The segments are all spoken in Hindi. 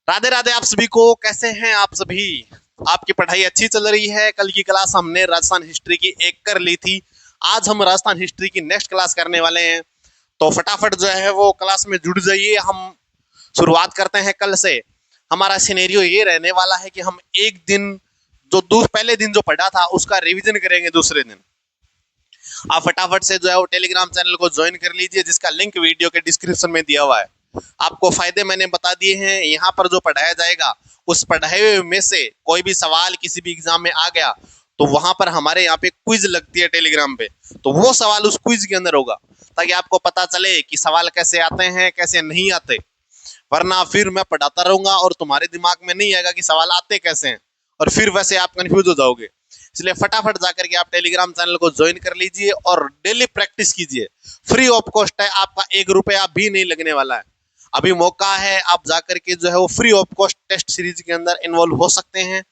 राधे राधे आप सभी को। कैसे हैं आप सभी? आपकी पढ़ाई अच्छी चल रही है? कल की क्लास हमने राजस्थान हिस्ट्री की एक कर ली थी। आज हम राजस्थान हिस्ट्री की नेक्स्ट क्लास करने वाले हैं, तो फटाफट जो है वो क्लास में जुड़ जाइए। हम शुरुआत करते हैं कल से। हमारा सिनेरियो ये रहने वाला है कि हम एक दिन जो पहले दिन जो पढ़ा था उसका रिवीजन करेंगे दूसरे दिन। आप फटाफट से जो है वो टेलीग्राम चैनल को ज्वाइन कर लीजिए, जिसका लिंक वीडियो के डिस्क्रिप्शन में दिया हुआ है। आपको फायदे मैंने बता दिए हैं। यहाँ पर जो पढ़ाया जाएगा उस पढ़ाए हुए में से कोई भी सवाल किसी भी एग्जाम में आ गया तो वहां पर हमारे यहाँ पे क्विज लगती है टेलीग्राम पे, तो वो सवाल उस क्विज के अंदर होगा, ताकि आपको पता चले कि सवाल कैसे आते हैं कैसे नहीं आते। वरना फिर मैं पढ़ाता रहूंगा और तुम्हारे दिमाग में नहीं आएगा कि सवाल आते कैसे हैं, और फिर वैसे आप कंफ्यूज हो जाओगे। इसलिए फटाफट जाकर के आप टेलीग्राम चैनल को ज्वाइन कर लीजिए और डेली प्रैक्टिस कीजिए। फ्री ऑफ कॉस्ट है, आपका 1 रुपया भी नहीं लगने वाला है। अभी मौका है, आप जाकर के जो है वो free of cost test series के अंदर इन्वॉल्व हो सकते हैं,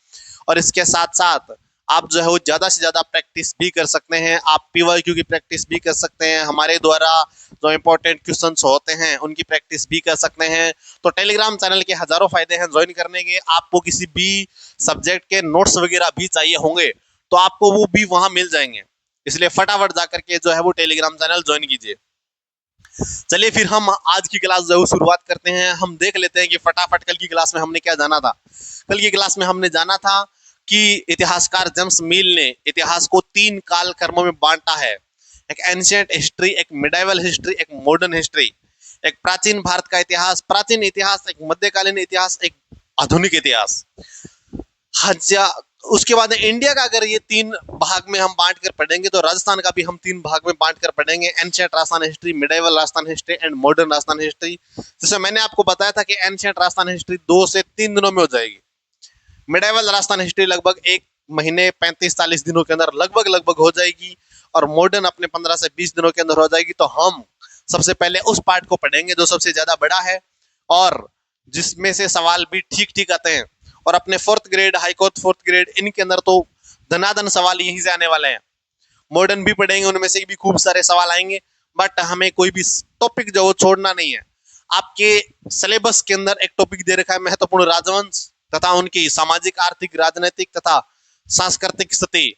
और इसके साथ साथ आप जो है वो ज्यादा से ज्यादा प्रैक्टिस भी कर सकते हैं। आप पीवाईक्यू की प्रैक्टिस भी कर सकते हैं, हमारे द्वारा जो इंपॉर्टेंट क्वेश्चंस होते हैं उनकी प्रैक्टिस भी कर सकते हैं। तो टेलीग्राम चैनल के हजारों फायदे हैं ज्वाइन करने के। आपको किसी भी सब्जेक्ट के नोट्स वगैरह भी चाहिए होंगे तो आपको वो भी वहां मिल जाएंगे। इसलिए फटाफट जाकर के जो है वो टेलीग्राम चैनल ज्वाइन कीजिए। चलिए फिर हम आज की क्लास जो है शुरुआत करते हैं। हम देख लेते हैं कि फटाफट कल की क्लास में हमने क्या जाना था। कल की क्लास में हमने जाना था कि इतिहासकार जेम्स मिल ने इतिहास को 3 काल कर्मों में बांटा है। एक एंशिएंट हिस्ट्री, एक मिडाइवल हिस्ट्री, एक मॉडर्न हिस्ट्री। एक प्राचीन भारत का इतिहास, प्राचीन इतिहास, एक मध्यकालीन इतिहास, एक आधुनिक इतिहास। हाँ, उसके बाद इंडिया का अगर ये 3 भाग में हम बांट कर पढ़ेंगे तो राजस्थान का भी हम 3 भाग में बांट कर पढ़ेंगे। Ancient Rajasthan history, medieval Rajasthan history and modern Rajasthan history. जैसे मैंने आपको बताया था कि एंशिएंट राजस्थान हिस्ट्री 2 से 3 दिनों में हो जाएगी। मिडाइवल राजस्थान हिस्ट्री लगभग 1 महीने 35-40 दिनों के अंदर लगभग हो जाएगी, और मॉडर्न अपने 15 से 20 दिनों के अंदर हो जाएगी। तो हम सबसे पहले उस पार्ट को पढ़ेंगे जो सबसे ज्यादा बड़ा है और जिसमें से सवाल भी ठीक ठीक आते हैं। और अपने 4th grade, high court 4th grade, इनके अंदर तो धनाधन सवाल यहीं से आने वाले हैं। मॉडर्न भी पढ़ेंगे, उनमें से भी खूब सारे सवाल आएंगे, बट हमें कोई भी टॉपिक जो वो छोड़ना नहीं है। आपके सिलेबस के अंदर एक टॉपिक दे रखा है महत्वपूर्ण राजवंश तथा उनकी सामाजिक, आर्थिक, राजनीतिक तथा सांस्कृतिक स्थिति।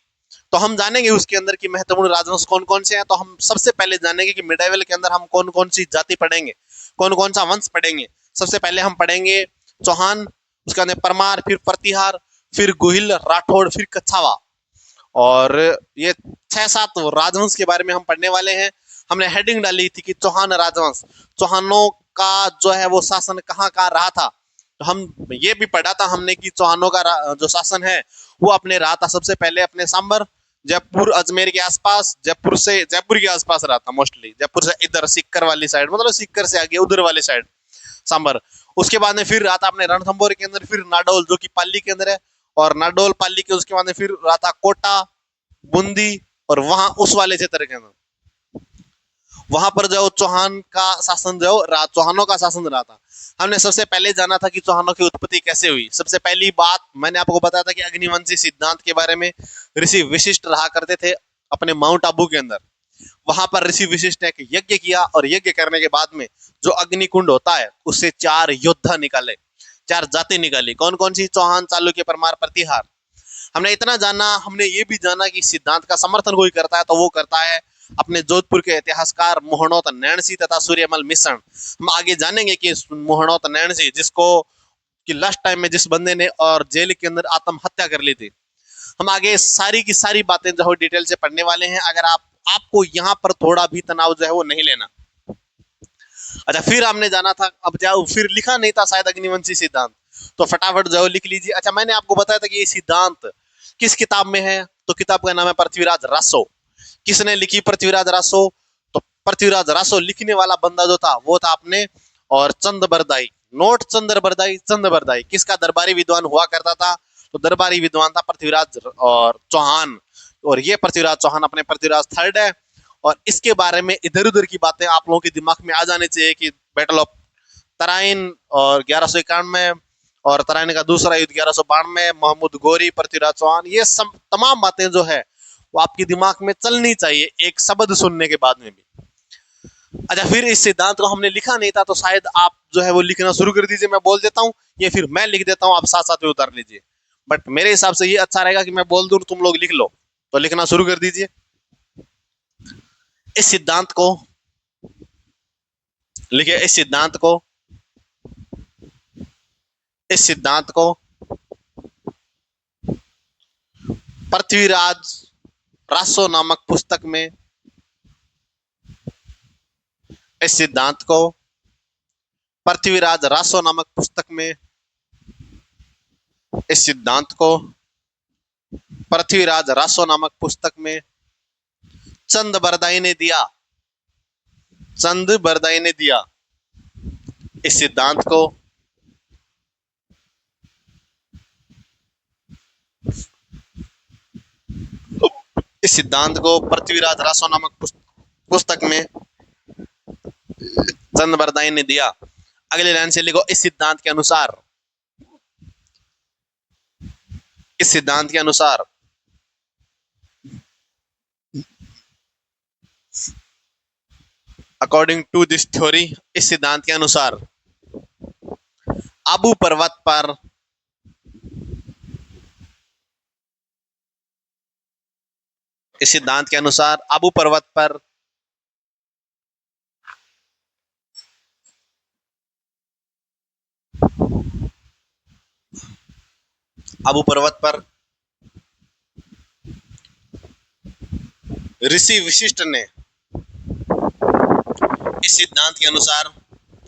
तो हम जानेंगे उसके अंदर की महत्वपूर्ण राजवंश कौन कौन से हैं। तो हम सबसे पहले जानेंगे कि मिडाइवल के अंदर हम कौन कौन सी जाति पढ़ेंगे, कौन कौन सा वंश पढ़ेंगे। सबसे पहले हम पढ़ेंगे चौहान, उसके बाद परमार, फिर प्रतिहार, फिर गोहिल, राठौड़, फिर कछावा। और ये 6-7 राजवंश के बारे में हम पढ़ने वाले हैं। हमने हेडिंग डाली थी कि चौहान राजवंश, चौहानों का जो है वो शासन कहाँ कहाँ रहा था। तो हम ये भी पढ़ा था हमने कि चौहानों का जो शासन है वो अपने रहा था सबसे पहले अपने सांबर, जयपुर, अजमेर के आसपास, जयपुर के आसपास रहा था मोस्टली। जयपुर से इधर सीकर वाली साइड, मतलब सीकर से आगे उधर वाली साइड सांबर। उसके बाद में फिर रहा था अपने रणथंभौर के अंदर, फिर नाडोल जो कि पाली के अंदर है, और नाडोल पाली के उसके बाद में फिर रहा था कोटा, बूंदी, और वहां उस वाले क्षेत्र के अंदर वहां पर जो चौहान का शासन जो चौहानों का शासन रहा था। हमने सबसे पहले जाना था कि चौहानों की उत्पत्ति कैसे हुई। सबसे पहली बात मैंने आपको बताया था कि अग्निवंशी सिद्धांत के बारे में ऋषि विशिष्ट रहा करते थे अपने माउंट आबू के अंदर। वहां पर ऋषि विशिष्ट ने एक यज्ञ किया, और यज्ञ करने के बाद में जो अग्निकुंड होता है उससे 4 योद्धा निकाले, 4 जाति निकाली। कौन कौन सी? चौहान, चालुक्य, परमार, प्रतिहार। हमने इतना जाना। हमने ये भी जाना कि सिद्धांत का समर्थन कोई करता है तो वो करता है अपने जोधपुर के इतिहासकार मोहनोत नैणसी तथा सूर्यमल मिश्रण। हम आगे जानेंगे कि मोहनोत नैणसी, जिसको कि लास्ट टाइम में जिस बंदे ने और जेल के अंदर आत्महत्या कर ली थी। हम आगे सारी की सारी बातें जो है डिटेल से पढ़ने वाले हैं। अगर आपको यहाँ पर थोड़ा भी तनाव जो है वो नहीं लेना। अच्छा, फिर हमने जाना था, अब जाओ, फिर लिखा नहीं था शायद अग्निवंशी सिद्धांत, तो फटाफट जो लिख लीजिए। अच्छा, मैंने आपको बताया था कि ये सिद्धांत किस किताब में है, तो किताब का नाम है पृथ्वीराज रासो। किसने लिखी? पृथ्वीराज रासो। तो पृथ्वीराज रासो लिखने वाला बंदा जो था वो था अपने और चंद बरदाई, नोट चंद्र बरदाई। चंद बरदाई किसका दरबारी विद्वान हुआ करता था? तो दरबारी विद्वान था पृथ्वीराज और चौहान, और ये पृथ्वीराज चौहान अपने पृथ्वीराज 3rd है। और इसके बारे में इधर उधर की बातें आप लोगों के दिमाग में आ जानी चाहिए कि बैटल ऑफ तराइन और 1191, और तराइन का दूसरा युद्ध 1192, महमूद गोरी, पृथ्वीराज चौहान, ये सब तमाम बातें जो है वो आपके दिमाग में चलनी चाहिए एक शब्द सुनने के बाद में भी। अच्छा, फिर इस सिद्धांत को हमने लिखा नहीं था, तो शायद आप जो है वो लिखना शुरू कर दीजिए, मैं बोल देता हूँ, या फिर मैं लिख देता हूँ, आप साथ साथ में उतार लीजिए। बट मेरे हिसाब से ये अच्छा रहेगा कि मैं बोल दूं, तुम लोग लिख लो। तो लिखना शुरू कर दीजिए। इस सिद्धांत को लिखिए। इस सिद्धांत को पृथ्वीराज रासो नामक पुस्तक में, इस सिद्धांत को पृथ्वीराज रासो नामक पुस्तक में, इस सिद्धांत को पृथ्वीराज रासो नामक पुस्तक में चंद बरदाई ने दिया। चंद बरदाई ने दिया। इस सिद्धांत को पृथ्वीराज रासो नामक पुस्तक में चंद बरदाई ने दिया। अगले लाइन से लिखो, इस सिद्धांत के अनुसार, इस सिद्धांत के अनुसार अकॉर्डिंग टू दिस थ्योरी, इस सिद्धांत के अनुसार आबू पर्वत पर इस सिद्धांत के अनुसार आबू पर्वत पर आबू पर्वत पर ऋषि वशिष्ठ ने, इस सिद्धांत के अनुसार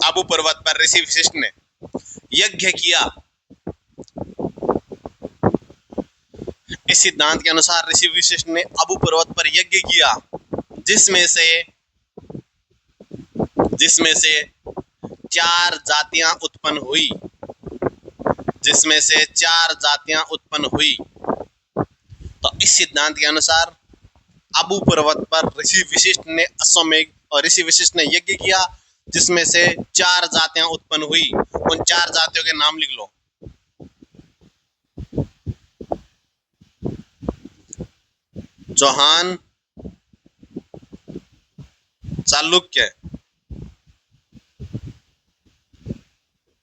आबू पर्वत पर ऋषि वशिष्ठ ने यज्ञ किया। इस सिद्धांत के अनुसार ऋषि वशिष्ठ ने आबू पर्वत पर यज्ञ किया, जिसमें से 4 जातियां उत्पन्न हुई। जिसमें से 4 जातियां उत्पन्न हुई। तो इस सिद्धांत के अनुसार आबू पर्वत पर ऋषि वशिष्ठ ने अश्वमेध और ऋषि वशिष्ठ ने यज्ञ किया, जिसमें से 4 जातियां उत्पन्न हुई। उन 4 जातियों के नाम लिख लो। चौहान, चालुक्य,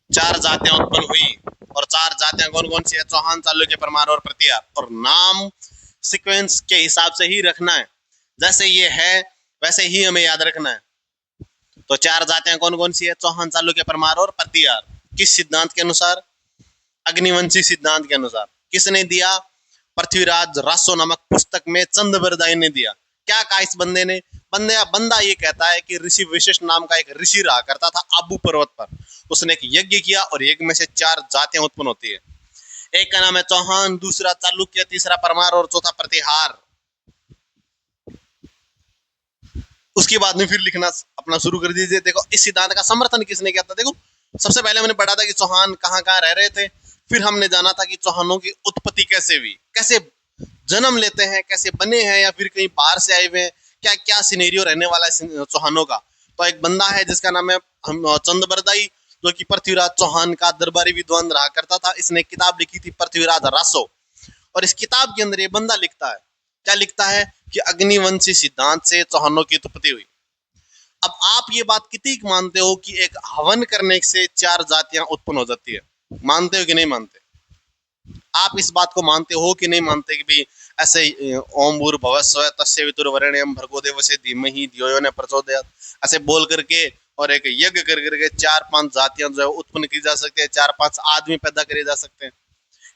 4 जातियां उत्पन्न हुई। और 4 जातियां कौन कौन सी है? चौहान, चालुक्य, परमार और प्रतिहार। और नाम सीक्वेंस के हिसाब से ही रखना है, जैसे ये है वैसे ही हमें याद रखना है। तो 4 जातियां कौन कौन सी है? चौहान, चालुक्य, परमार और प्रतिहार। किस सिद्धांत के अनुसार? अग्निवंशी सिद्धांत के अनुसार। किसने दिया? पृथ्वीराज रासो नामक पुस्तक में चंद बरदाई ने दिया। क्या कहा इस बंदे ने? बंदा ये कहता है कि ऋषि वशिष्ठ नाम का एक ऋषि रहा करता था आबू पर्वत पर। उसने एक यज्ञ किया और यज्ञ में से 4 जातियां उत्पन्न होती है। एक का नाम है चौहान, दूसरा चालुक्य, तीसरा परमार और चौथा प्रतिहार। उसके बाद में फिर लिखना अपना शुरू कर दीजिए। देखो इस सिद्धांत का समर्थन किसने किया था? देखो सबसे पहले हमने पढ़ा था कि चौहान कहाँ कहाँ रह रहे थे। फिर हमने जाना था कि चौहानों की उत्पत्ति कैसे हुई, कैसे जन्म लेते हैं, कैसे बने हैं, या फिर कहीं बाहर से आए हुए हैं, क्या क्या सिनेरियो रहने वाला है चौहानों का। तो एक बंदा है जिसका नाम है चंद बरदाई, जो कि पृथ्वीराज चौहान का दरबारी विद्वान रहा करता था। इसने किताब लिखी थी पृथ्वीराज रासो, और इस किताब के अंदर ये बंदा लिखता है, क्या लिखता है कि अग्निवंशी सिद्धांत से चौहानों की उत्पत्ति हुई। अब आप ये बात कितनी मानते हो कि एक हवन करने से 4 जातियां उत्पन्न हो जाती है? मानते हो कि नहीं मानते? आप इस बात को मानते हो कि नहीं मानते कि भाई ऐसे ओम भूर्भुवः स्वः तस्य वितुर्वरेण्यं भर्गो देवस्य धीमहि धियो यो न प्रचोदयात्, ऐसे बोल करके और एक यज्ञ कर करके 4-5 जातियां जो है उत्पन्न की जा सकती है, 4-5 आदमी पैदा करे जा सकते हैं।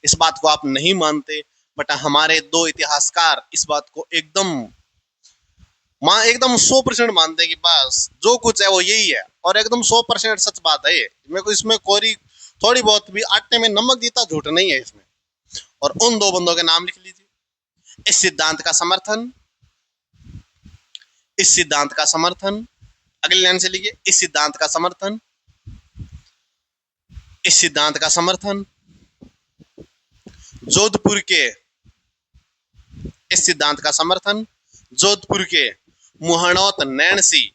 इस बात को आप नहीं मानते, बट हमारे 2 इतिहासकार इस बात को एकदम 100% मानते हैं कि बस जो कुछ है वो यही है, और एकदम 100% सच बात है ये। मेरे को इसमें कोई थोड़ी बहुत भी आटे में नमक देता झूठ नहीं है इसमें। और उन 2 बंदों के नाम लिख लीजिए। इस सिद्धांत का समर्थन, इस सिद्धांत का समर्थन, अगली लाइन से लिखिए, इस सिद्धांत का समर्थन, इस सिद्धांत का समर्थन जोधपुर के, इस सिद्धांत का समर्थन जोधपुर के मुहणौत नैणसी,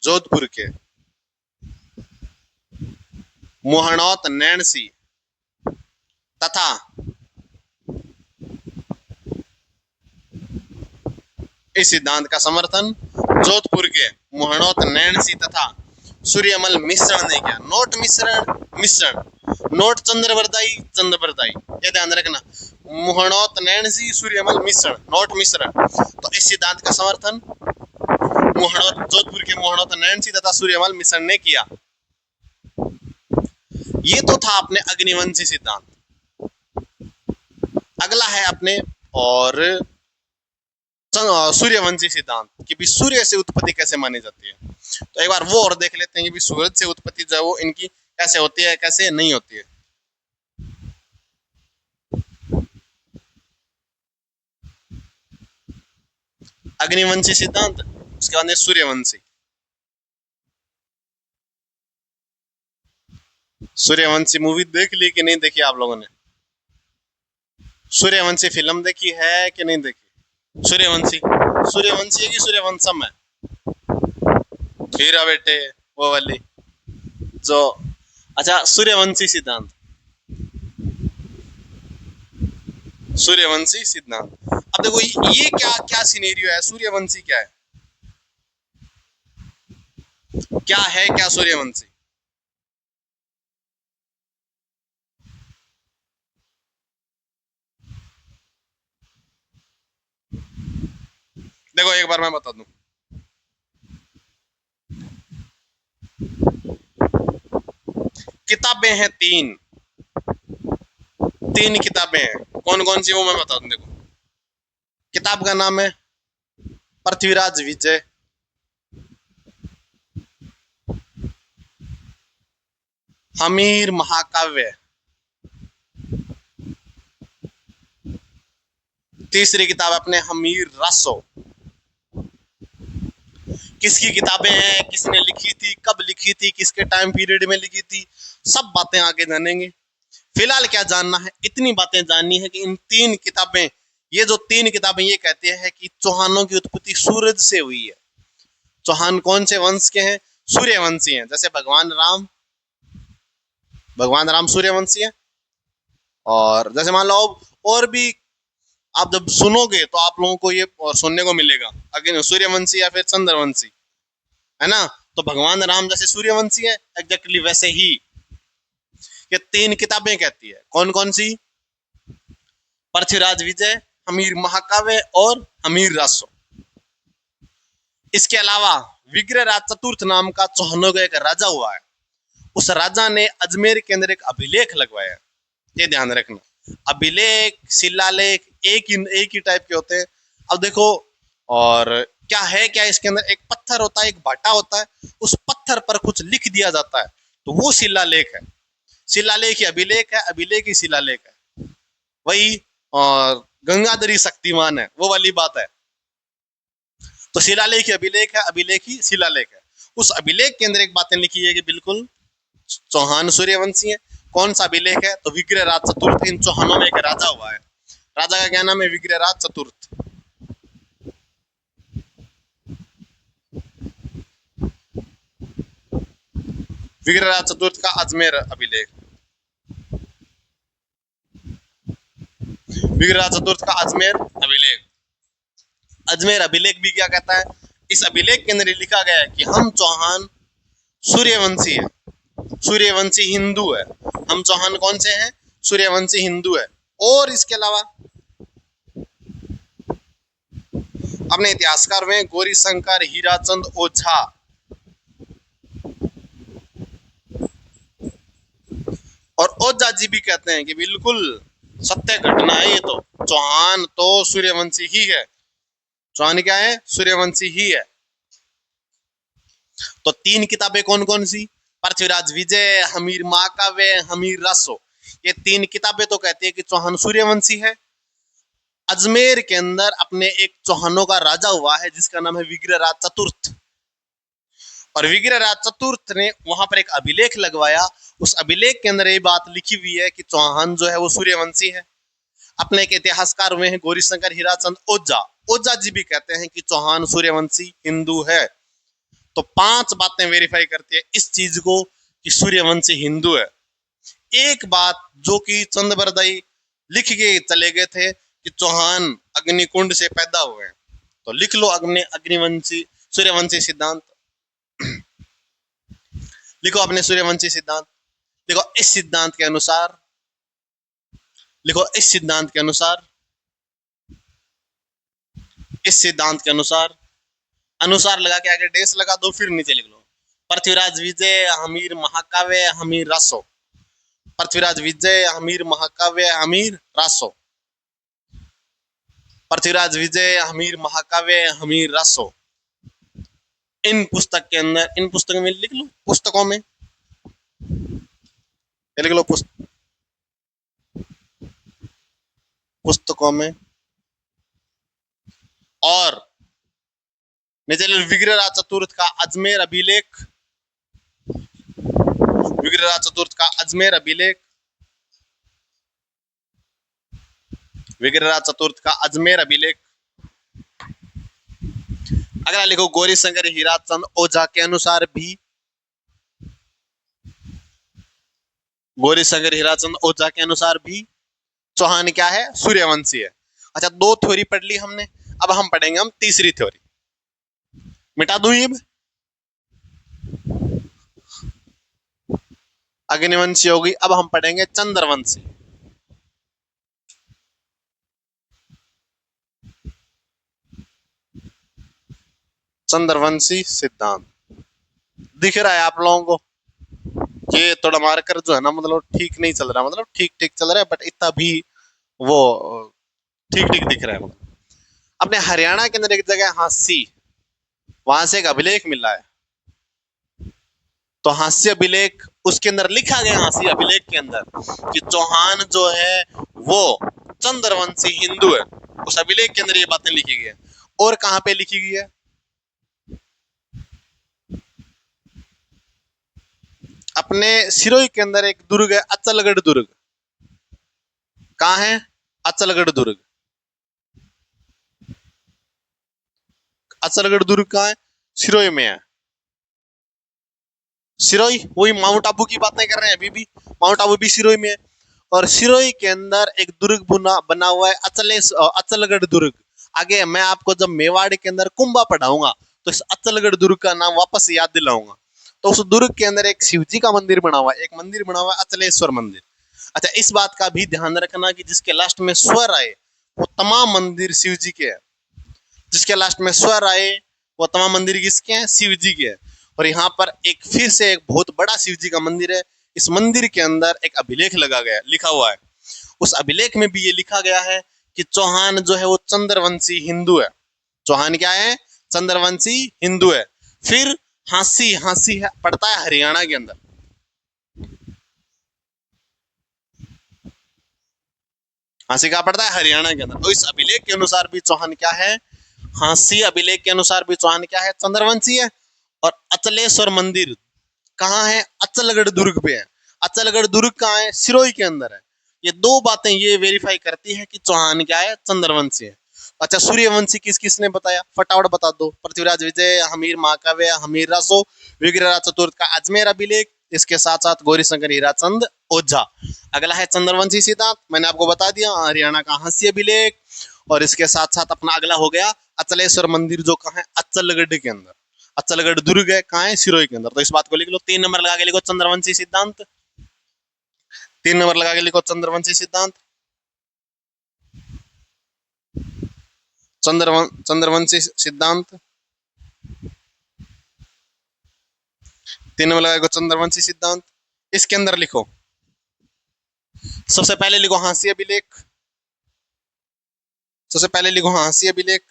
जोधपुर के मुहणौत नैणसी तथा इस सिद्धांत का समर्थन जोधपुर के मुहणोत नैणसी तथा सूर्यमल मिश्रण ने किया। नोट मिश्रण, मिश्रण, नोट चंद्रवरदाई, चंद्रवरदाई, ये ध्यान रखना। मुहणोत नैणसी सूर्यमल मिश्रण, नोट मिश्रण। तो इस सिद्धांत का समर्थन मुहणोत, जोधपुर के मुहणोत नैणसी तथा सूर्यमल मिश्रण ने किया। ये तो था अपने अग्निवंशी सिद्धांत। अगला है अपने और सूर्यवंशी सिद्धांत कि भी सूर्य से उत्पत्ति कैसे मानी जाती है। तो एक बार वो और देख लेते हैं कि भी सूरज से उत्पत्ति जो है वो इनकी कैसे होती है, कैसे नहीं होती है। अग्निवंशी सिद्धांत, उसके बाद सूर्यवंशी। सूर्यवंशी मूवी देख ली कि नहीं देखी आप लोगों ने? सूर्यवंशी फिल्म देखी है कि नहीं देखी? सूर्यवंशी, सूर्यवंशी है कि सूर्यवंशम है? हीरा बेटे वो वाली जो, अच्छा सूर्यवंशी सिद्धांत, सूर्यवंशी सिद्धांत। अब देखो ये क्या क्या सिनेरियो है, सूर्यवंशी क्या है, क्या है, क्या सूर्यवंशी? देखो एक बार मैं बता दूं, किताबें हैं तीन, तीन किताबें हैं। कौन कौन सी वो मैं बता दूं। देखो किताब का नाम है पृथ्वीराज विजय, हमीर महाकाव्य, तीसरी किताब अपने हमीर रासो। किसकी किताबें हैं, किसने लिखी थी, कब लिखी थी, किसके टाइम पीरियड में लिखी थी, सब बातें आगे जानेंगे। फिलहाल क्या जानना है, इतनी बातें जाननी है कि इन तीन किताबें, ये जो तीन किताबें ये कहते हैं कि चौहानों की उत्पत्ति सूरज से हुई है। चौहान कौन से वंश के हैं? सूर्यवंशी हैं। जैसे भगवान राम सूर्यवंशी है। और जैसे मान लो और भी आप जब सुनोगे तो आप लोगों को ये और सुनने को मिलेगा, अगर सूर्यवंशी या फिर चंद्रवंशी, है ना। तो भगवान राम जैसे सूर्यवंशी है, एग्जैक्टली वैसे ही ये तीन किताबें कहती है। कौन कौन सी? पृथ्वीराज विजय, हमीर महाकाव्य और हमीर रासो। इसके अलावा विग्रहराज चतुर्थ नाम का चौहानों का एक राजा हुआ है। उस राजा ने अजमेर के अंदर एक अभिलेख लगवाया, ये ध्यान रखना। अभिलेख, शिलालेख एक ही टाइप के होते हैं। अब देखो, और क्या है, क्या इसके अंदर एक पत्थर होता है, एक भाटा होता है, उस पत्थर पर कुछ लिख दिया जाता है, तो वो शिलालेख है। शिलालेख ही अभिलेख है, अभिलेख ही शिलालेख है। वही और गंगाधरी शक्तिमान है, वो वाली बात है। तो शिलालेख ही अभिलेख है, अभिलेख ही शिलालेख है। उस अभिलेख के अंदर एक बातें लिखी है कि बिल्कुल चौहान सूर्यवंशी है। कौन सा अभिलेख है? तो विग्रहराज चतुर्थ। इन चौहानों में एक राजा हुआ है, राजा का क्या नाम है? विग्रहराज चतुर्थ। विग्रहराज चतुर्थ का अजमेर अभिलेख, विग्रहराज चतुर्थ का अजमेर अभिलेख। अजमेर अभिलेख भी क्या कहता है? इस अभिलेख के अंदर लिखा गया है कि हम चौहान सूर्यवंशी है, सूर्यवंशी हिंदू है। हम चौहान कौन से हैं? सूर्यवंशी हिंदू है। और इसके अलावा अपने इतिहासकार में गौरी शंकर हीराचंद ओझा, और ओझा जी भी कहते हैं कि बिल्कुल सत्य घटना है ये, तो चौहान तो सूर्यवंशी ही है। चौहान क्या है? सूर्यवंशी ही है। तो तीन किताबें कौन कौन सी? पृथ्वीराज विजय, हमीर महाकाव्य, हमीर रासो। ये तीन किताबें तो कहती है कि चौहान सूर्यवंशी है। अजमेर के अंदर अपने एक चौहानों का राजा हुआ है जिसका नाम है विग्रहराज चतुर्थ, और विग्रहराज चतुर्थ ने वहां पर एक अभिलेख लगवाया। उस अभिलेख के अंदर ये बात लिखी हुई है कि चौहान जो है वो सूर्यवंशी है। अपने एक इतिहासकार हुए हैं गौरी शंकर हीराचंद ओझा, ओझा जी भी कहते हैं कि चौहान सूर्यवंशी हिंदू है। तो पांच बातें वेरीफाई करती है इस चीज को कि सूर्यवंशी हिंदू है। एक बात जो कि चंद्रवरदाई लिख के चले गए थे कि चौहान अग्निकुंड से पैदा हुए हैं, तो लिख लो अग्निवंशी सूर्यवंशी सिद्धांत। लिखो अपने सूर्यवंशी सिद्धांत। लिखो इस सिद्धांत के अनुसार, लिखो इस सिद्धांत के अनुसार, इस सिद्धांत के अनुसार, अनुसार लगा के आगे डेस लगा दो, फिर नीचे लिख लो पृथ्वीराज विजय हमीर महाकाव्य हमीर रासो। पृथ्वीराज विजय हमीर महाकाव्य हमीर रासो। पृथ्वीराज विजय हमीर महाकाव्य हमीर रासो। इन पुस्तक के अंदर, इन पुस्तकों में लिख लो, पुस्तकों में लिख लो, पुस्तकों में। और नीचे विग्रहराज चतुर्थ का अजमेर अभिलेख, विग्रहराज चतुर्थ का अजमेर अभिलेख, विग्रहराज चतुर्थ का अजमेर अभिलेख। अगला लिखो गौरी शंकर हीराचंद ओझा के अनुसार भी, गौरी शंकर हीराचंद ओझा के अनुसार भी चौहान क्या है, सूर्यवंशी है। अच्छा, दो थ्योरी पढ़ ली हमने, अब हम पढ़ेंगे हम तीसरी थ्योरी। मिटा दूं ये, अग्निवंशी होगी। अब हम पढ़ेंगे चंद्रवंशी। चंद्रवंशी सिद्धांत दिख रहा है आप लोगों को? ये थोड़ा मार्कर जो है ना, मतलब ठीक नहीं चल रहा, मतलब ठीक ठीक चल रहा है बट इतना भी वो ठीक ठीक दिख रहा है। मतलब अपने हरियाणा के अंदर एक जगह है हांसी, वहां से एक अभिलेख मिला है। तो हास्य अभिलेख, उसके अंदर लिखा गया हास्य अभिलेख के अंदर कि चौहान जो है वो चंद्रवंशी हिंदू है। उस अभिलेख के अंदर ये बातें लिखी गई है। और कहां पे लिखी गई है? अपने सिरोही के अंदर एक दुर्ग है, अचलगढ़ दुर्ग। कहां है? अचलगढ़ दुर्ग। अचलगढ़ दुर्ग कहां है? सिरोही में है। सिरोही, वही माउंट आबू की बातें कर रहे हैं अभी भी, माउंट आबू भी सिरोही में है। और सिरोही के अंदर एक दुर्ग बना हुआ है, अचलगढ़ दुर्ग। आगे मैं आपको जब मेवाड़ के अंदर कुंभा पढ़ाऊंगा तो इस अचलगढ़ दुर्ग का नाम वापस याद दिलाऊंगा। तो उस दुर्ग के अंदर एक शिवजी का मंदिर बना हुआ है, एक मंदिर बना हुआ है अचलेश्वर मंदिर। अच्छा, इस बात का भी ध्यान रखना कि जिसके लास्ट में स्वर आए वो तमाम मंदिर शिव जी के हैं। जिसके लास्ट में स्वर आए वो तमाम मंदिर किसके हैं? शिव जी के हैं। और यहाँ पर एक फिर से एक बहुत बड़ा शिव जी का मंदिर है। इस मंदिर के अंदर एक अभिलेख लगा गया, लिखा हुआ है। उस अभिलेख में भी ये लिखा गया है कि चौहान जो है वो चंद्रवंशी हिंदू है। चौहान क्या है? चंद्रवंशी हिंदू है। फिर हांसी, हांसी है पड़ता है हरियाणा के अंदर। हांसी कहाँ पड़ता है? हरियाणा के अंदर। तो इस अभिलेख के अनुसार भी चौहान क्या है? हांसी अभिलेख के अनुसार भी चौहान क्या है? चंद्रवंशी है। और अचलेश्वर मंदिर कहाँ है? अचलगढ़ दुर्ग पे है। अचलगढ़ दुर्ग कहाँ है? सिरोही के अंदर है। ये दो बातें ये वेरीफाई करती है कि चौहान क्या है? चंद्रवंशी है। अच्छा, सूर्यवंशी किस किसने बताया? फटाफट बता दो। पृथ्वीराज विजय हमीर महाकाव्य हमीर रासो, विग्रहराज चतुर्थ का अजमेर अभिलेख, इसके साथ साथ गौरी शंकर हीराचंद ओझा। अगला है चंद्रवंशी सिद्धांत, मैंने आपको बता दिया, हरियाणा का हास्य अभिलेख। और इसके साथ साथ अपना अगला हो गया अचलेश्वर मंदिर, जो कहाँ है? अचलगढ़ के अंदर। अचलगढ़ दुर्ग है, कहाँ है? सिरोही के अंदर। तो इस बात को लिख लो, 3 नंबर लगा के लिखो चंद्रवंशी सिद्धांत। 3 नंबर लगा के लिखो चंद्रवंशी सिद्धांत। चंद्रवंशी सिद्धांत 3 नंबर लगा के चंद्रवंशी सिद्धांत। इसके अंदर लिखो, सबसे पहले लिखो हांसी अभिलेख। सबसे पहले लिखो हांसी अभिलेख।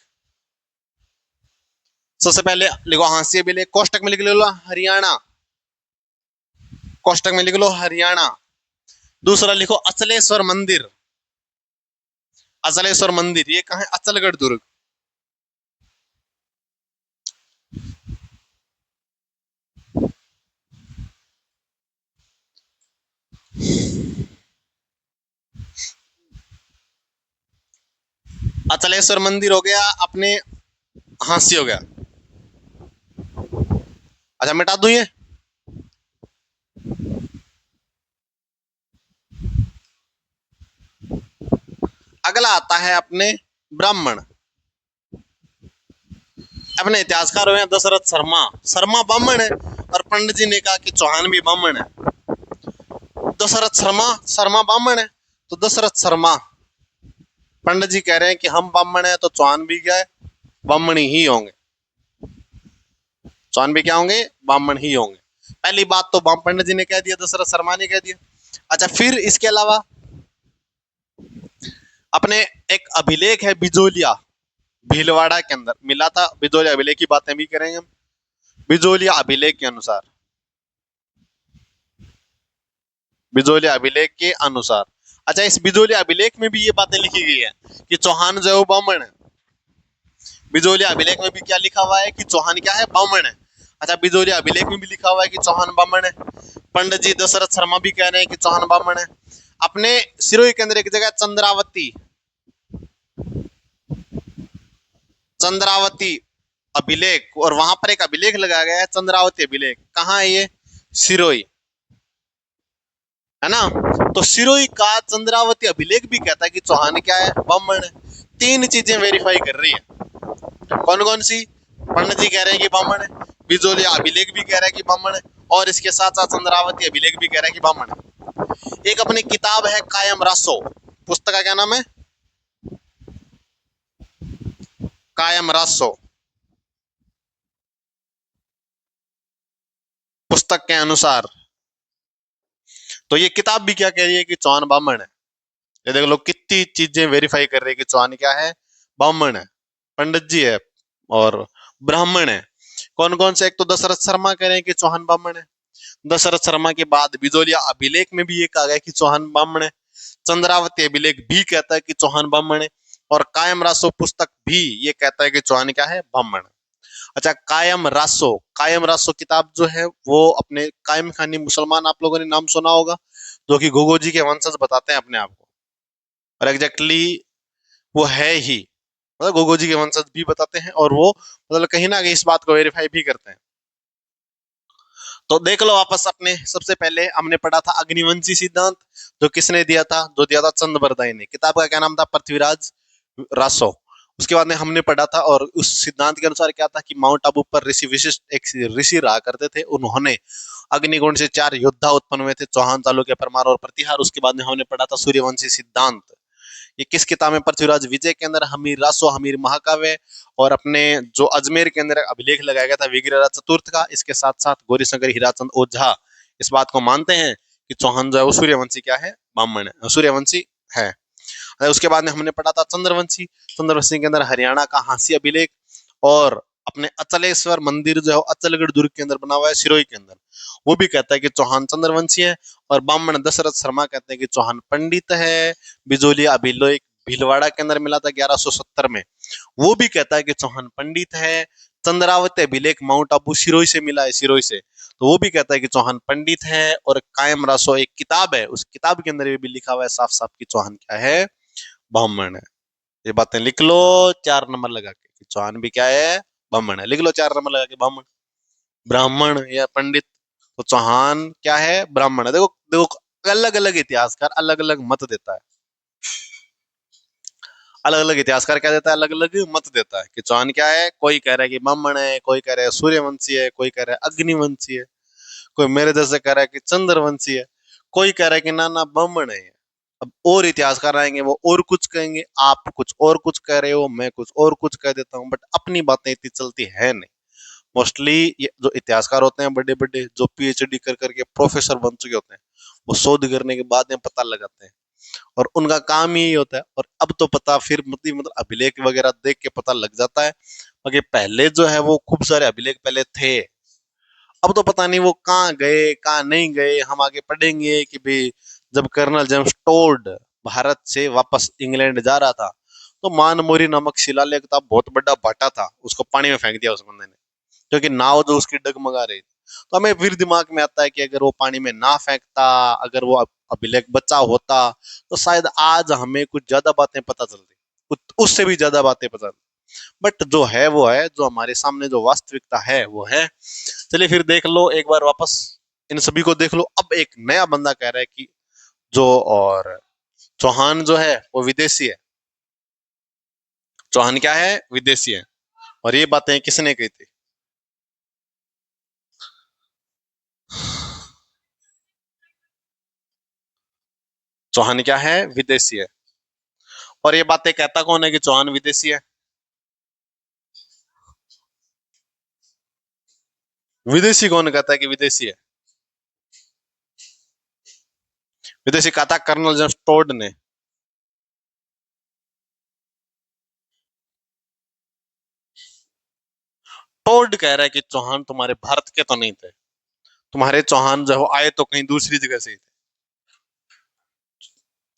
सबसे पहले लिखो हांसी अभिलेख। कोष्टक में लिख लो हरियाणा। कोष्टक में लिख लो हरियाणा। दूसरा लिखो अचलेश्वर मंदिर। अचलेश्वर मंदिर ये कहाँ है? अचलगढ़ दुर्ग। अचलेश्वर मंदिर हो गया, अपने हांसी हो गया। अच्छा, मिटा दूं ये? अगला आता है अपने ब्राह्मण। अपने इतिहासकार हुए दशरथ शर्मा। शर्मा ब्राह्मण है और पंडित जी ने कहा कि चौहान भी ब्राह्मण है। दशरथ शर्मा शर्मा ब्राह्मण है, तो दशरथ शर्मा पंडित जी कह रहे हैं कि हम ब्राह्मण है, तो चौहान भी क्या है, ब्राह्मण ही होंगे। चौहान भी क्या होंगे, ब्राह्मण ही होंगे। पहली बात तो पंडित जी ने कह दिया, दशरथ शर्मा ने कह दिया। अच्छा, फिर इसके अलावा अपने एक अभिलेख है बिजोलिया, भीलवाड़ा के अंदर मिला था। बिजोलिया अभिलेख की बातें भी करेंगे हम। बिजोलिया अभिलेख के अनुसार, बिजोलिया अभिलेख के अनुसार, अच्छा, इस बिजोलिया अभिलेख में भी ये बातें लिखी गई है कि चौहान जो है वो ब्राह्मण है। बिजोलिया अभिलेख में भी क्या लिखा हुआ है कि चौहान क्या है, ब्राह्मण है। अच्छा, बिजोलिया अभिलेख में भी लिखा हुआ है कि चौहान ब्राह्मण है। पंडित जी दशरथ शर्मा भी कह रहे हैं कि चौहान ब्राह्मण है। अपने सिरोही के अंदर एक जगह चंद्रावती, चंद्रावती अभिलेख, और वहां पर एक अभिलेख लगाया गया है चंद्रावती अभिलेख। कहाँ है ये, सिरोही, है ना। तो सिरोही का चंद्रावती अभिलेख भी कहता है कि चौहान क्या है, ब्राह्मण है। तीन चीजें वेरीफाई कर रही है। कौन कौन सी, पंडित जी कह रहे हैं कि ब्राह्मण है, बिजोलिया अभिलेख भी कह रहा है कि ब्राह्मण है, और इसके साथ साथ चंद्रावती अभिलेख भी कह रहा है कि ब्राह्मण है। एक अपनी किताब है कायम रासो, पुस्तक का क्या नाम है, कायम रासो। पुस्तक के अनुसार तो ये किताब भी क्या कह रही है कि चौहान ब्राह्मण है। ये देख लो कितनी चीजें वेरीफाई कर रही है कि चौहान क्या है, ब्राह्मण है, पंडित जी है और ब्राह्मण है। कौन कौन से, एक तो दशरथ शर्मा कह रहे हैं कि चौहान ब्राह्मण है। दशरथ शर्मा के बाद बिजोलिया अभिलेख में भी ये कहा गया कि चौहान ब्राह्मण है। चंद्रावती अभिलेख भी कहता है कि चौहान ब्राह्मण है। और कायम रासो पुस्तक भी ये कहता है कि चौहान क्या है, ब्राह्मण है। अच्छा, कायम रासो किताब जो है वो अपने कायम खानी मुसलमान, आप लोगों ने नाम सुना होगा, जो कि गोगो जी के वंशज बताते हैं अपने आप को। और एग्जैक्टली वो है ही, मतलब गोगो जी के वंशज भी बताते हैं, और वो मतलब कहीं ना कहीं इस बात को वेरीफाई भी करते हैं। तो देख लो वापस, अपने सबसे पहले हमने पढ़ा था अग्निवंशी सिद्धांत, जो किसने दिया था, जो दिया था चंद बरदाई ने। किताब का क्या नाम था, पृथ्वीराज रासो। उसके बाद में हमने पढ़ा था, और उस सिद्धांत के अनुसार क्या था कि माउंट आबू पर ऋषि विशिष्ट एक ऋषि रहा करते थे, उन्होंने अग्निकुंड से 4 योद्धा उत्पन्न हुए थे, चौहान, चालुक्य, परमार और प्रतिहार। उसके बाद में हमने पढ़ा था सूर्यवंशी सिद्धांत। ये किस किताब में, पृथ्वीराज विजय के अंदर, हमीर रासो हमीर महाकाव्य, और अपने जो अजमेर के अंदर अभिलेख लगाया गया था विग्रहराज चतुर्थ का। इसके साथ साथ गौरीशंकर हीराचंद ओझा इस बात को मानते हैं कि चौहान जो है वो सूर्यवंशी क्या है, ब्राह्मण है, सूर्यवंशी है। उसके बाद में हमने पढ़ा था चंद्रवंशी। चंद्रवंशी के अंदर हरियाणा का हांसी अभिलेख, और अपने अचलेश्वर मंदिर जो है अचलगढ़ दुर्ग के अंदर बना हुआ है, सिरोही के अंदर, वो भी कहता है कि चौहान चंद्रवंशी है। और ब्राह्मण दशरथ शर्मा कहते हैं कि चौहान पंडित है। बिजोलिया अभिलेख भीलवाड़ा के अंदर मिला था 1170 में, वो भी कहता है कि चौहान पंडित है। चंद्रावती अभिलेख माउंट आबू सिरोही से मिला है, सिरोही से, तो वो भी कहता है कि चौहान पंडित है। और कायम रासो एक किताब है, उस किताब के अंदर ये भी लिखा हुआ है साफ साफ कि चौहान क्या है, ब्राह्मण है। ये बातें लिख लो 4 नंबर लगा के, चौहान भी क्या है, ब्राह्मण है। लिख लो 4 नंबर लगा के, ब्राह्मण, ब्राह्मण या पंडित। तो चौहान क्या है, ब्राह्मण है। देखो देखो, अलग अलग इतिहासकार अलग अलग मत देता है, अलग अलग इतिहासकार क्या देता है, अलग अलग मत देता है कि चौहान क्या है। कोई कह रहा है कि ब्राह्मण है, कोई कह रहा है सूर्यवंशी है, कोई कह रहा है अग्निवंशी है, कोई मेरे जैसे कह रहा है कि चंद्रवंशी है, कोई कह रहा है कि ना ना ब्राह्मण है। अब और इतिहासकार आएंगे, वो और कुछ कहेंगे, आप कुछ और कुछ कह रहे हो, मैं कुछ और कुछ कह देता हूँ, बट अपनी बातें इतनी चलती है नहीं। मोस्टली ये जो इतिहासकार होते हैं बड़े बड़े, जो पीएचडी कर करके प्रोफेसर बन चुके होते हैं, वो शोध करने के बाद में पता लगाते हैं, और उनका काम ही यही होता है। और अब तो पता फिर मतलब अभिलेख वगैरह देख के पता लग जाता है, बाकी पहले जो है वो खूब सारे अभिलेख पहले थे। अब तो पता नहीं वो कहाँ गए कहाँ नहीं गए। हम आगे पढ़ेंगे कि भाई जब कर्नल जेम्स टोड भारत से वापस इंग्लैंड जा रहा था, तो मानमोरी नामक शिलालेख था, बहुत बड़ा भाटा था, उसको पानी में फेंक दिया उस बंदे ने, क्योंकि नाव जो उसकी डगमगा रही थी। तो हमें फिर दिमाग में आता है कि अगर वो पानी में ना फेंकता, अगर वो अभिलेख बचा होता, तो शायद आज हमें कुछ ज्यादा बातें पता चलती, उससे भी ज्यादा बातें पता। बट जो है वो है, जो हमारे सामने जो वास्तविकता है वो है। चलिए फिर देख लो एक बार वापस, इन सभी को देख लो। अब एक नया बंदा कह रहा है कि जो, और चौहान जो है वो विदेशी है। चौहान क्या है, विदेशी है। और ये बातें किसने कही थी, चौहान क्या है? विदेशी है। और ये बातें कहता कौन है कि चौहान विदेशी है? विदेशी कौन कहता है कि विदेशी है? विदेशी कहता कर्नल जेम्स टोड ने। टोड कह रहा है कि चौहान तुम्हारे भारत के तो नहीं थे, तुम्हारे चौहान जो आए तो कहीं दूसरी जगह से ही थे,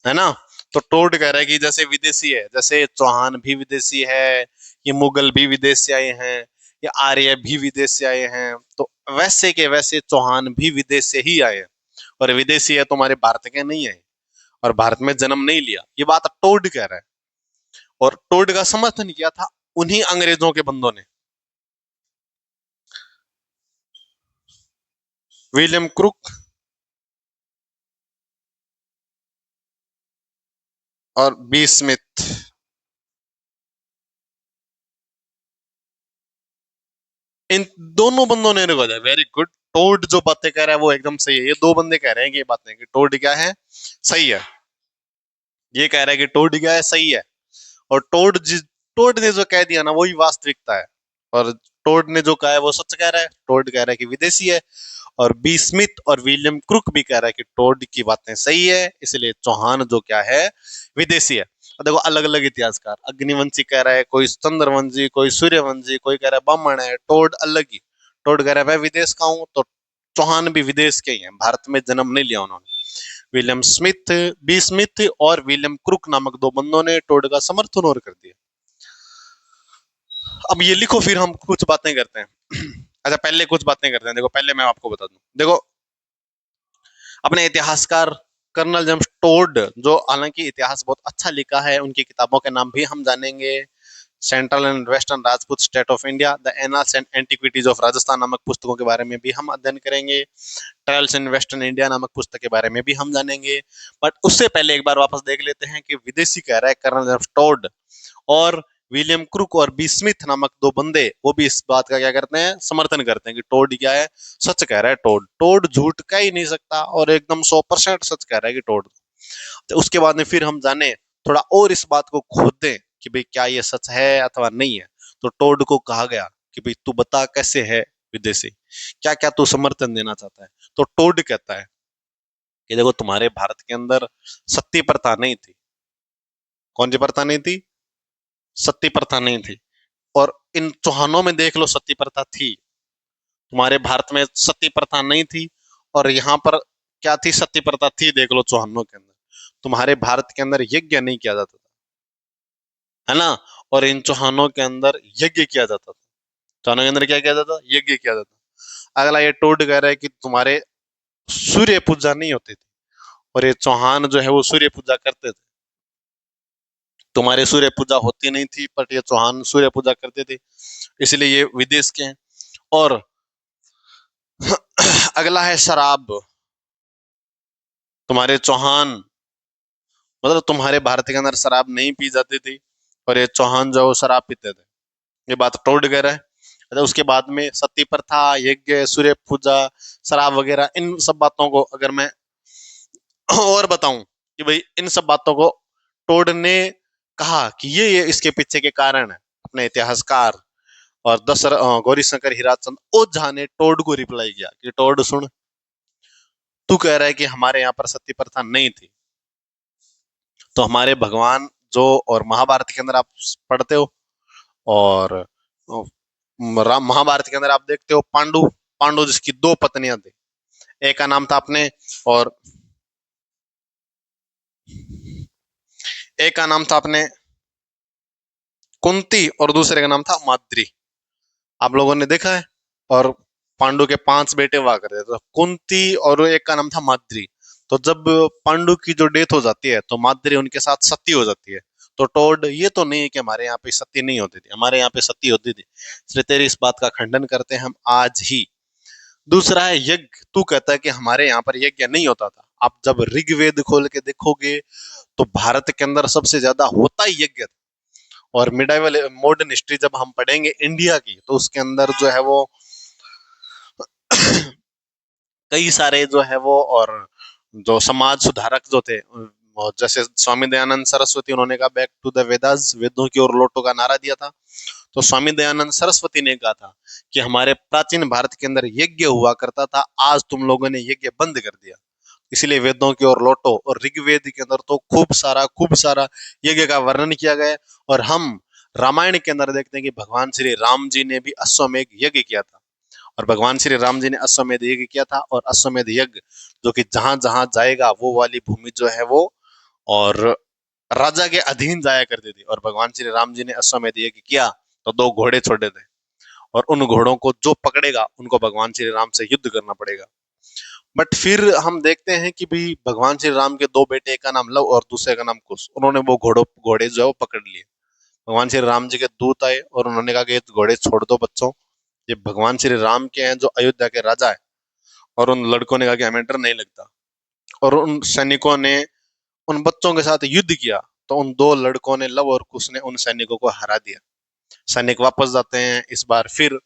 है ना। तो टोड कह रहा है कि जैसे विदेशी है, जैसे चौहान भी विदेशी है, ये मुगल भी विदेश से आए हैं, ये आर्य भी विदेश से आए हैं, तो वैसे के वैसे चौहान भी विदेश से ही आए हैं, और विदेशी है तुम्हारे भारत के नहीं है, और भारत में जन्म नहीं लिया। ये बात टोड कह रहा है। और टोड का समर्थन किया था उन्हीं अंग्रेजों के बंदों ने, विलियम क्रुक और बी स्मिथ। इन दोनों बंदों ने रिकॉर्ड है। Very good. टोड जो बातें कह रहा है वो एकदम सही है। ये दो बंदे कह रहे हैं कि ये बातें कि टोड क्या है? सही है। ये कह रहा है कि टोड क्या है? सही है। और टोड ने जो कह दिया ना वही वास्तविकता है। और टोड ने जो कहा है वो सच कह रहा है। टोड कह रहा है कि विदेशी है। और बी स्मिथ और विलियम क्रुक भी कह रहा है कि टोड की बातें सही है, इसलिए चौहान जो क्या है? विदेशी है। और देखो अलग अलग इतिहासकार, अग्निवंशी कह रहा है, कोई चंद्रवंशी, कोई सूर्यवंशी, कोई कह रहा है ब्राह्मण है। टोड अलग ही। टोड कह रहा है मैं विदेश का हूं, तो चौहान भी विदेश के ही हैं, भारत में जन्म नहीं लिया उन्होंने। विलियम स्मिथ, बी स्मिथ और विलियम क्रुक नामक दो बंदों ने टोड का समर्थन और कर दिया। अब ये लिखो, फिर हम कुछ बातें करते हैं। अच्छा पहले कुछ बातें करते हैं। देखो पहले मैं आपको बता दूं, देखो अपने इतिहासकार कर्नल जेम्स टोड, जो हालांकि इतिहास बहुत अच्छा लिखा है, उनकी किताबों के नाम भी हम जानेंगे। Central and western Rajput state of India, the annals and antiquities of Rajasthan नामक पुस्तकों के बारे में भी हम अध्ययन करेंगे। ट्रायल्स इन वेस्टर्न इंडिया नामक पुस्तक के बारे में भी हम जानेंगे। बट उससे पहले एक बार वापस देख लेते हैं कि विदेशी कह रहा है कर्नल जेम्स टोड, और विलियम क्रुक और बी स्मिथ नामक दो बंदे वो भी इस बात का क्या करते हैं? समर्थन करते हैं कि टोड क्या है? सच कह रहा है। टोड टोड झूठ कह ही नहीं सकता, और एकदम 100% सच कह रहा है कि टोड। तो उसके बाद में फिर हम जाने, थोड़ा और इस बात को खोदें कि भाई क्या ये सच है अथवा नहीं है। तो टोड को कहा गया कि भाई तू बता कैसे है विदेशी, क्या क्या तू समर्थन देना चाहता है। तो टोड कहता है कि देखो तुम्हारे भारत के अंदर सती प्रथा नहीं थी। कौन सी प्रथा नहीं थी? सती प्रथा नहीं थी। और इन चौहानों में देख लो सती प्रथा थी। तुम्हारे भारत में सती प्रथा नहीं थी, और यहाँ पर क्या थी? सती प्रथा थी। देख लो चौहानों के अंदर, तुम्हारे भारत के अंदर यज्ञ नहीं किया जाता था, है ना। और इन चौहानों के अंदर यज्ञ किया जाता था। चौहानों के अंदर क्या किया जाता? यज्ञ किया जाता। अगला ये टोड कह रहा है कि तुम्हारे सूर्य पूजा नहीं होती थी, और ये चौहान जो है वो सूर्य पूजा करते थे। तुम्हारे सूर्य पूजा होती नहीं थी, पर ये चौहान सूर्य पूजा करते थे, इसलिए ये विदेश के हैं। और अगला है शराब। तुम्हारे चौहान, मतलब तुम्हारे भारत के अंदर शराब नहीं पी जाती थी, और ये चौहान जो शराब पीते थे। ये बात टोड कह रहा है। अच्छा उसके बाद में सती प्रथा, यज्ञ, सूर्य पूजा, शराब वगैरह, इन सब बातों को अगर मैं और बताऊं कि भाई इन सब बातों को टोड ने कहा कि ये इसके पीछे के कारण है, अपने इतिहासकार और गौरी शंकर हिराचंद ओझा ने टोड को रिप्लाई किया कि टोड सुन, तू कह रहा है कि हमारे यहाँ पर सती प्रथा नहीं थी, तो हमारे भगवान जो, और महाभारत के अंदर आप पढ़ते हो, और महाभारत के अंदर आप देखते हो पांडु, पांडु जिसकी दो पत्नियां थी, एक का नाम था अपने, और एक का नाम था अपने कुंती, और दूसरे का नाम था माद्री। आप लोगों ने देखा है। और पांडु के 5 बेटे हुआ करते थे, तो कुंती और एक का नाम था माद्री। तो जब पांडु की जो डेथ हो जाती है तो माद्री उनके साथ सती हो जाती है। तो टोड ये तो नहीं है कि हमारे यहाँ पे सती नहीं होती थी, हमारे यहाँ पे सती होती थी, इसलिए तेरी इस बात का खंडन करते हैं हम आज ही। दूसरा है यज्ञ। तू कहता है कि हमारे यहाँ पर यज्ञ नहीं होता था। आप जब ऋग्वेद खोल के देखोगे तो भारत के अंदर सबसे ज्यादा होता ही यज्ञ था। और मिडाइवल मॉडर्न हिस्ट्री जब हम पढ़ेंगे इंडिया की, तो उसके अंदर जो है वो कई सारे जो है वो, और जो समाज सुधारक जो थे, और जैसे स्वामी दयानंद सरस्वती, उन्होंने कहा बैक टू द वेदास, वेदों की ओर लौटो का नारा दिया था। तो स्वामी दयानंद सरस्वती ने कहा था कि हमारे प्राचीन भारत के अंदर यज्ञ हुआ करता था, आज तुम लोगों ने यज्ञ बंद कर दिया, इसलिए वेदों की ओर लौटो। और ऋग्वेद के अंदर तो खूब सारा यज्ञ का वर्णन किया गया है। और हम रामायण के अंदर देखते हैं कि भगवान श्री राम जी ने भी अश्वमेध यज्ञ किया था। और भगवान श्री राम जी ने अश्वमेध यज्ञ किया था, और अश्वमेध यज्ञ जो कि जहां जहां जाएगा वो वाली भूमि जो है वो और राजा के अधीन जाया करती थी। और भगवान श्री राम जी ने अश्वमेध यज्ञ किया तो दो घोड़े छोड़े थे, और उन घोड़ों को जो पकड़ेगा उनको भगवान श्री राम से युद्ध करना पड़ेगा। बट फिर हम देखते हैं कि भी भगवान श्री राम के दो बेटे, एक का नाम लव और दूसरे का नाम कुश, उन्होंने वो घोड़े जो है वो पकड़ लिए। भगवान श्री राम जी के दूत आए और उन्होंने कहा कि ये घोड़े छोड़ दो बच्चों, ये भगवान श्री राम के हैं जो अयोध्या के राजा है। और उन लड़कों ने कहा कि हमें डर नहीं लगता, और उन सैनिकों ने उन बच्चों के साथ युद्ध किया। तो उन दो लड़कों ने, लव और कुश ने, उन सैनिकों को हरा दिया। सैनिक वापस जाते हैं। इस बार फिर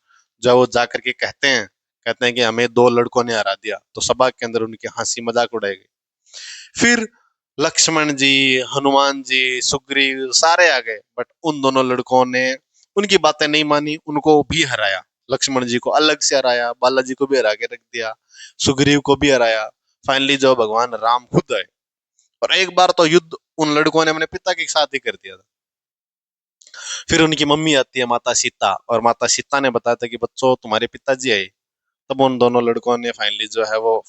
जब वो जाकर के कहते हैं कि हमें दो लड़कों ने हरा दिया, तो सभा के अंदर उनकी हंसी मजाक उड़ाई गई। फिर लक्ष्मण जी, हनुमान जी, सुग्रीव सारे आ गए, बट उन दोनों लड़कों ने उनकी बातें नहीं मानी, उनको भी हराया। लक्ष्मण जी को अलग से हराया, बालाजी को भी हरा के रख दिया, सुग्रीव को भी हराया। फाइनली जो भगवान राम खुद आए, और एक बार तो युद्ध उन लड़कों ने अपने पिता के साथ ही कर दिया था। फिर उनकी मम्मी आती है, माता सीता, और माता सीता ने बताया था कि बच्चों तुम्हारे पिताजी आए। तब उन दोनों लड़कों ने फाइनली जो है वो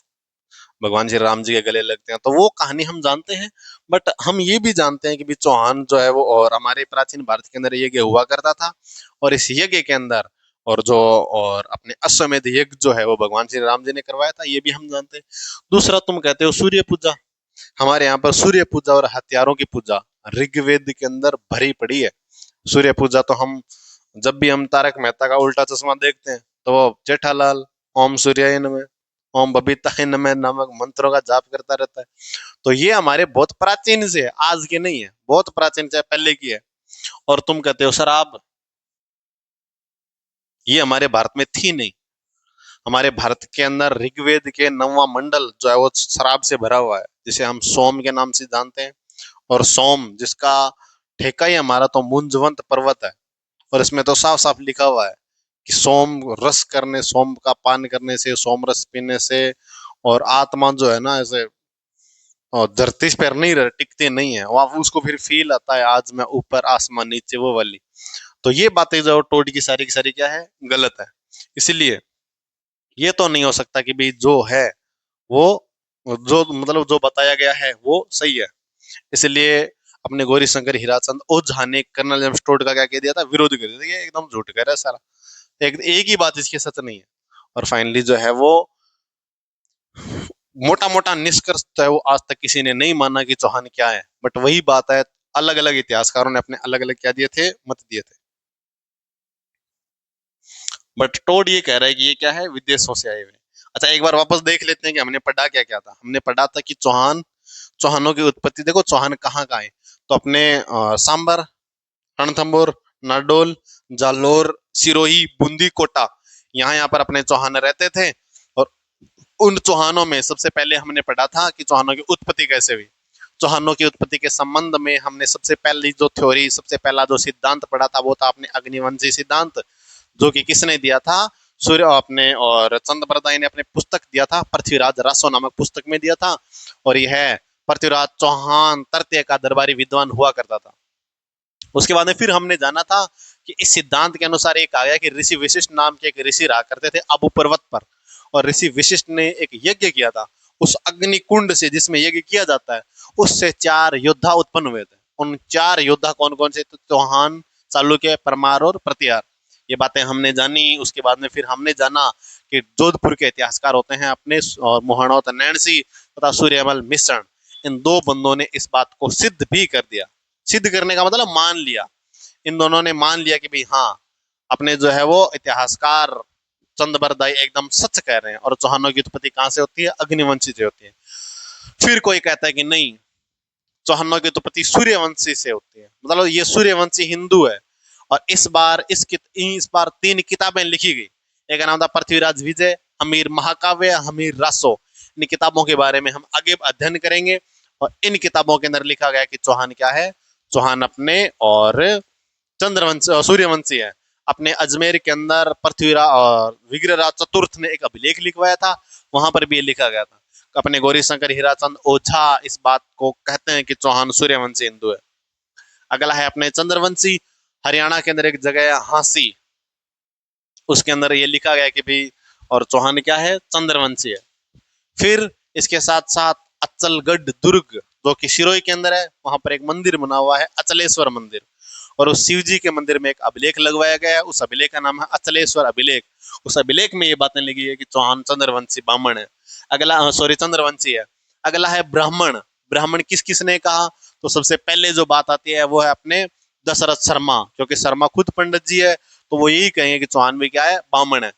भगवान श्री राम जी के गले लगते हैं। तो वो कहानी हम जानते हैं। बट हम ये भी जानते हैं कि भी चौहान जो है वो, और हमारे प्राचीन भारत के अंदर यज्ञ हुआ करता था, और इस यज्ञ के अंदर और अपने अश्वमेध यज्ञ जो है वो भगवान श्री राम जी ने करवाया था, ये भी हम जानते हैं। दूसरा, तुम कहते हो सूर्य पूजा, हमारे यहाँ पर सूर्य पूजा और हथियारों की पूजा ऋग्वेद के अंदर भरी पड़ी है। सूर्य पूजा तो हम, जब भी हम तारक मेहता का उल्टा चश्मा देखते हैं, तो वो जेठालाल ओम सूर्याय नमः, ओम बबीताय नमः नामक मंत्रों का जाप करता रहता है। तो ये हमारे बहुत प्राचीन से है, आज के नहीं है, बहुत प्राचीन से पहले की है। और तुम कहते हो शराब, ये हमारे भारत में थी नहीं। हमारे भारत के अंदर ऋग्वेद के 9वां मंडल जो है वो शराब से भरा हुआ है, जिसे हम सोम के नाम से जानते हैं। और सोम जिसका ठेका ही हमारा तो मुंजवंत पर्वत है, और इसमें तो साफ साफ लिखा हुआ है कि सोम रस करने, सोम का पान करने से, सोम रस पीने से, और आत्मा जो है ना ऐसे और धरती पर नहीं टिकती नहीं है, वहां उसको फिर फील आता है आज मैं ऊपर आसमान नीचे, वो वाली। तो ये बातें जो टोड की सारी क्या है, गलत है। इसलिए ये तो नहीं हो सकता कि भाई जो है वो, जो मतलब जो बताया गया है वो सही है। इसलिए अपने गौरी शंकर हीराचंद ओझा ने कर्नल जेम्स टोड का क्या कह दिया था, विरोध कर दिया था, ये एकदम झूठ कह रहा है सारा, एक ही बात इसकी सच नहीं है। और फाइनली जो है वो मोटा मोटा निष्कर्ष जो है वो आज तक किसी ने नहीं माना कि चौहान क्या है। बट वही बात है, अलग अलग इतिहासकारों ने अपने अलग अलग क्या दिए थे, मत दिए थे। बट टोड ये कह रहा है कि ये क्या है, विदेशों से आए हुए। अच्छा, एक बार वापस देख लेते हैं कि हमने पढ़ा क्या क्या था। हमने पढ़ा था कि चौहानों की उत्पत्ति देखो, चौहान कहाँ का है, तो अपने सांबर, रणथंभौर, नाडोल, जालोर, सिरोही, बूंदी, कोटा, यहाँ पर अपने चौहान रहते थे। और उन चौहानों में सबसे पहले हमने पढ़ा था कि चौहानों की उत्पत्ति कैसे हुई। चौहानों की उत्पत्ति के संबंध में हमने सबसे पहली जो थ्योरी, सबसे पहला जो सिद्धांत पढ़ा था वो था अपने अग्निवंशी सिद्धांत, जो कि किसने दिया था, सूर्य अपने और चंद्रप्रदाय ने अपने पुस्तक दिया था, पृथ्वीराज रासो नामक पुस्तक में दिया था। और यह पृथ्वीराज चौहान तृतीय का दरबारी विद्वान हुआ करता था। उसके बाद में फिर हमने जाना था कि इस सिद्धांत के अनुसार एक आ गया कि ऋषि विशिष्ट नाम के एक ऋषि रहा करते थे अबू पर्वत पर, और ऋषि विशिष्ट ने एक यज्ञ किया था। उस अग्नि कुंड से जिसमें यज्ञ किया जाता है, उससे 4 योद्धा उत्पन्न हुए थे। उन 4 योद्धा कौन कौन से, तो चौहान, चालुक्य, परमार और प्रतिहार। ये बातें हमने जानी। उसके बाद में फिर हमने जाना कि जोधपुर के इतिहासकार होते हैं अपने और मोहनोत नैणसी तथा सूर्यमल मिश्रण, इन दो बंदों ने इस बात को सिद्ध भी कर दिया। सिद्ध करने का मतलब मान लिया, इन दोनों ने मान लिया कि भाई हाँ, अपने जो है वो इतिहासकार चंद्रबरदाई एकदम सच कह रहे हैं, और चौहानों की उत्पत्ति कहां से होती है, अग्निवंशी से होती है। फिर कोई कहता है कि नहीं, चौहानों की उत्पत्ति सूर्यवंशी से होती है, मतलब ये सूर्यवंशी हिंदू है। और इस बार 3 किताबें लिखी गई। एक का नाम था पृथ्वीराज विजय, हमीर महाकाव्य, हमीर रासो। इन किताबों के बारे में हम आगे अध्ययन करेंगे। और इन किताबों के अंदर लिखा गया कि चौहान क्या है, चौहान अपने और चंद्रवंश सूर्यवंशी है। अपने अजमेर के अंदर पृथ्वीराज और विग्रहराज चतुर्थ ने एक अभिलेख लिखवाया था, वहां पर भी ये लिखा गया था। अपने गौरीशंकर हीराचंद ओझा इस बात को कहते हैं कि चौहान सूर्यवंशी हिंदू है। अगला है अपने चंद्रवंशी, हरियाणा के अंदर एक जगह है हांसी, उसके अंदर ये लिखा गया कि भाई और चौहान क्या है, चंद्रवंशी है। फिर इसके साथ साथ अचलगढ़ दुर्ग जो कि सिरोही के अंदर है, वहां पर एक मंदिर बना हुआ है अचलेश्वर मंदिर, और उस शिव जी के मंदिर में एक अभिलेख लगवाया गया है, उस अभिलेख का नाम है अचलेश्वर अभिलेख। उस अभिलेख में ये बातें लिखी है कि चौहान चंद्रवंशी ब्राह्मण है। अगला सॉरी चंद्रवंशी है। अगला है ब्राह्मण। ब्राह्मण किस किसने कहा, तो सबसे पहले जो बात आती है वो है अपने दशरथ शर्मा, क्योंकि शर्मा खुद पंडित जी है, तो वो यही कहेंगे कि चौहान भी क्या है, ब्राह्मण है।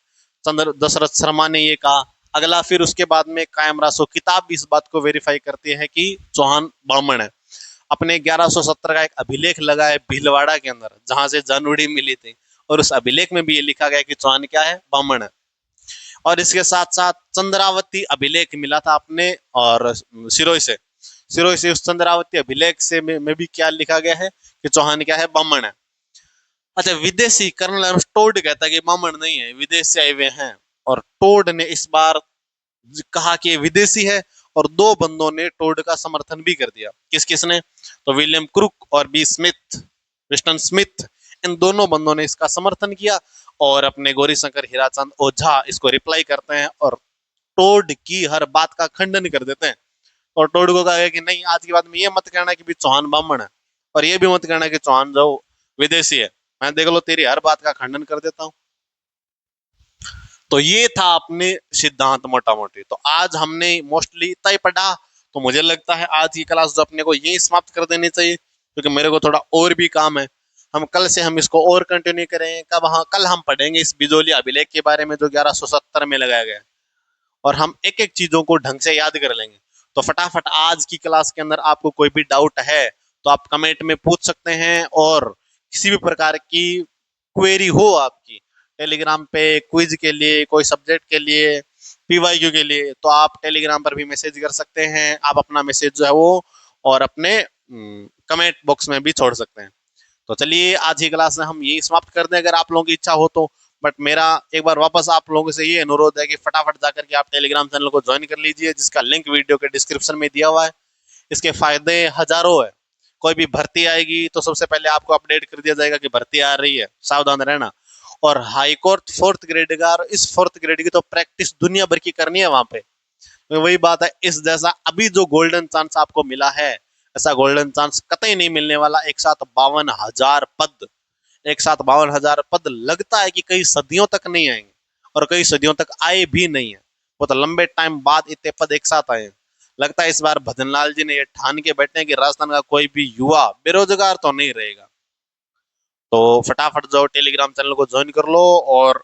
चंद्र दशरथ शर्मा ने ये कहा। अगला फिर उसके बाद में कायम रासो किताब भी इस बात को वेरीफाई करती है कि चौहान ब्राह्मण है। अपने 1170 का एक अभिलेख लगा है भीलवाड़ा के अंदर, जहां से जानूड़ी मिली थी, और उस अभिलेख में भी ये लिखा गया कि चौहान क्या है, ब्राह्मण है। और इसके साथ साथ चंद्रावती अभिलेख मिला था अपने और सिरोही से। सिरोही से उस चंद्रावती अभिलेख से में भी क्या लिखा गया है कि चौहान क्या है, ब्राह्मण है। अच्छा, विदेशी कर्नल टोड कहता है कि ब्राह्मण नहीं है, विदेश से आए हुए हैं। और टोड ने इस बार कहा कि ये विदेशी है, और दो बंदों ने टोड का समर्थन भी कर दिया। किस किसने, तो विलियम क्रुक और बी स्मिथ, विस्टन स्मिथ, इन दोनों बंदों ने इसका समर्थन किया। और अपने गौरीशंकर हीराचंद ओझा इसको रिप्लाई करते हैं और टोड की हर बात का खंडन कर देते हैं। और टोड को कहा कि नहीं, आज के बाद में ये मत कहना कि भी चौहान ब्राह्मण है, और ये भी मत कहना कि चौहान जो विदेशी है, मैं देख लो तेरी हर बात का खंडन कर देता हूँ। तो ये था अपने सिद्धांत मोटा मोटी। तो आज हमने मोस्टली इतना ही पढ़ा, तो मुझे लगता है आज की क्लास जो अपने को यही समाप्त कर देनी चाहिए, क्योंकि मेरे को थोड़ा और भी काम है। हम कल से हम इसको और कंटिन्यू करेंगे। कब, हाँ, कल हम पढ़ेंगे इस बिजोली अभिलेख के बारे में जो 1170 में लगाया गया है, और हम एक एक चीजों को ढंग से याद कर लेंगे। तो फटाफट आज की क्लास के अंदर आपको कोई भी डाउट है तो आप कमेंट में पूछ सकते हैं, और किसी भी प्रकार की क्वेरी हो आपकी टेलीग्राम पे क्विज के लिए, कोई सब्जेक्ट के लिए, पीवाईक्यू के लिए, तो आप टेलीग्राम पर भी मैसेज कर सकते हैं। आप अपना मैसेज जो है वो और अपने कमेंट बॉक्स में भी छोड़ सकते हैं। तो चलिए आज की क्लास में हम यही समाप्त कर दें, अगर आप लोगों की इच्छा हो तो। बट मेरा एक बार वापस आप लोगों से ये अनुरोध है कि फटाफट जाकर के आप टेलीग्राम चैनल को ज्वाइन कर लीजिए, जिसका लिंक वीडियो के डिस्क्रिप्शन में दिया हुआ है। इसके फायदे हजारों है। कोई भी भर्ती आएगी तो सबसे पहले आपको अपडेट कर दिया जाएगा कि भर्ती आ रही है, सावधान रहना। और हाई कोर्ट 4th ग्रेड का, और इस 4th ग्रेड की तो प्रैक्टिस दुनिया भर की करनी है वहां पे। तो वही बात है, इस जैसा अभी जो गोल्डन चांस आपको मिला है, ऐसा गोल्डन चांस कतई नहीं मिलने वाला। एक साथ 52,000 पद, एक साथ 52,000 पद लगता है कि कई सदियों तक नहीं आएंगे, और कई सदियों तक आए भी नहीं है। वो तो लंबे टाइम बाद इतने पद एक साथ आए हैं। लगता है इस बार भजन लाल जी ने ये ठान के बैठे हैं कि राजस्थान का कोई भी युवा बेरोजगार तो नहीं रहेगा। तो फटाफट जाओ टेलीग्राम चैनल को ज्वाइन कर लो, और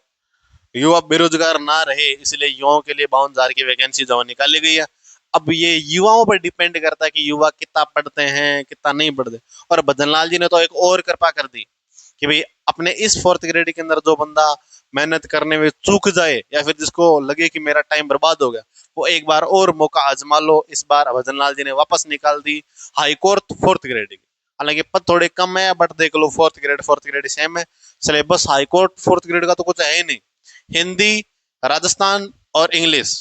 युवा बेरोजगार ना रहे, इसलिए युवाओं के लिए 52,000 की वैकेंसी जो निकाली गई है। अब ये युवाओं पर डिपेंड करता है कि युवा कितना पढ़ते हैं, कितना नहीं पढ़ते। और भजनलाल जी ने तो एक और कृपा कर दी कि भाई अपने इस 4th ग्रेड के अंदर जो बंदा मेहनत करने में चूक जाए, या फिर जिसको लगे कि मेरा टाइम बर्बाद हो गया, वो एक बार और मौका आजमा लो। इस बार भजनलाल जी ने वापस निकाल दी हाई कोर्ट 4th ग्रेड की। हालांकि पद थोड़े कम है, बट देख लो 4th ग्रेड सेम है। Syllabus high court 4th grade का तो कुछ है ही नहीं। हिंदी, राजस्थान और इंग्लिश,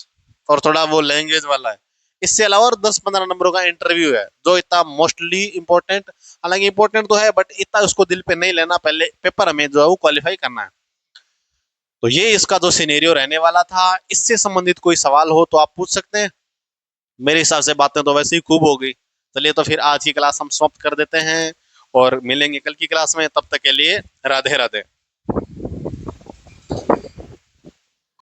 और थोड़ा वो लैंग्वेज वाला है। इससे अलावा और 10-15 नंबरों का इंटरव्यू है, जो इतना मोस्टली इंपॉर्टेंट, हालांकि इंपॉर्टेंट तो है बट इतना उसको दिल पे नहीं लेना, पहले पेपर हमें जो है वो क्वालिफाई करना है। तो ये इसका जो सिनेरियो रहने वाला था। इससे संबंधित कोई सवाल हो तो आप पूछ सकते हैं। मेरे हिसाब से बातें तो वैसे ही खूब हो गई। चलिए तो फिर आज की क्लास हम समाप्त कर देते हैं, और मिलेंगे कल की क्लास में। तब तक के लिए राधे राधे।